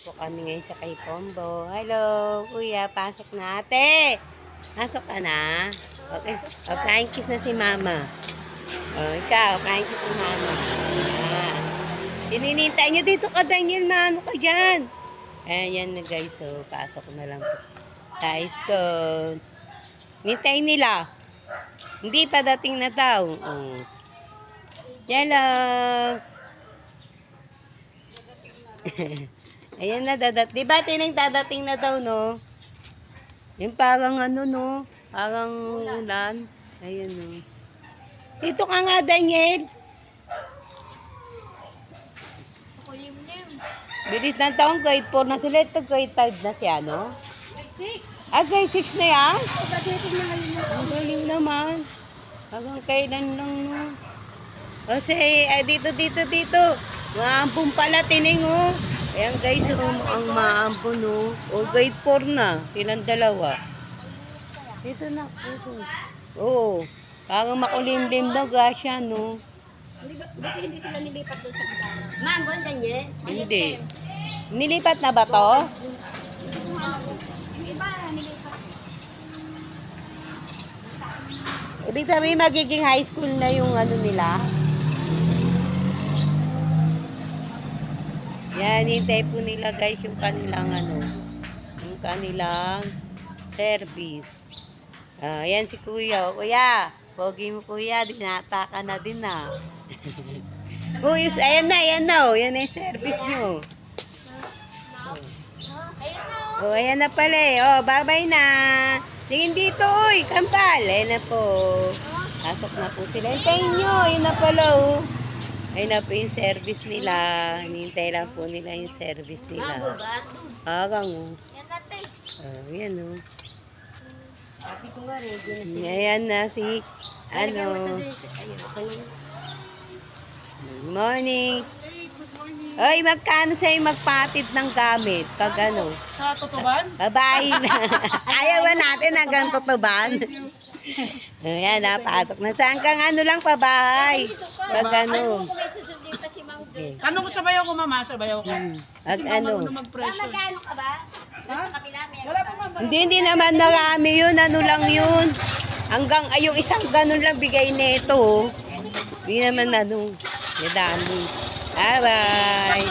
Po kami ngayon sa kay Pombo. Hello, kuya. Pasok na ate. Pasok ka na. Okay. O, flying kiss na si mama. O, ikaw. Flying kiss si mama. Ah. Ininintay nyo dito ka, Daniel. Maano ka dyan? Ayan na guys. So, pasok na lang po. Guys ko. Nintay nila. Hindi pa dating na daw. Hello. Ayan na, di ba tinang dadating na daw, no? Yung parang ano, no? Parang ulan. Ayan, no? Dito ka nga, Daniel. Bilis ng taong grade 4 na sila. Ito grade 5 na siya, no? Grade 6. Ah, grade 6 na yan? Graduating na ngayon. Ang galing naman. Hanggang kailan lang, no? Kasi, dito. Maampun pala, tining, oh. Ayan guys, ang maampun, oh. O, grade 4 na. Silang dalawa. Dito na. Oo. Parang makulimlim daw, gasya, no? Buti hindi sila nilipat doon sa iba. Ma'am, bon, ganyan? Hindi. Nilipat na ba to? Yung iba, nilipat. Ibig sabihin, magiging high school na yung ano nila. Yan, hintay po nila guys yung kanilang ano, yung kanilang service. Yan si kuya. O, kuya, pogi mo kuya, dinata ka na din na. Uy, ayan na, oh. Yan na yung service nyo. O, ayan na pala eh. O, bye-bye na. Tingin dito, uy, kampal. Ayan na po. Pasok na po sila. Hintayin nyo, ayan na pala, oh. Ayun na po yung service nila. Hinintay lang po nila yung service nila. Agang, oh. Yan natin. Yan, oh. Sabi ko nga, ready na siya. Ayan na si, ano. Good morning. Oy, magkano sa'yo magpatid ng gamit? Pag ano? Sa tutuban? Babae na. Ayaw ba natin hanggang tutuban? Ayan, napasok na. Saan kang ano lang pabahay? Pag ano. Okay. Tanong ko sabayaw ko, mama. Sabayaw ko. At Kasi mama ano. mo mag-pressure. Magkano ka ba? Ha? Sa kabila, meron. Wala pa, mama. Hindi naman marami yun. Ano lang yun. Hanggang yung isang ganun lang bigay nito. Hindi naman ano. Yadami. Bye-bye.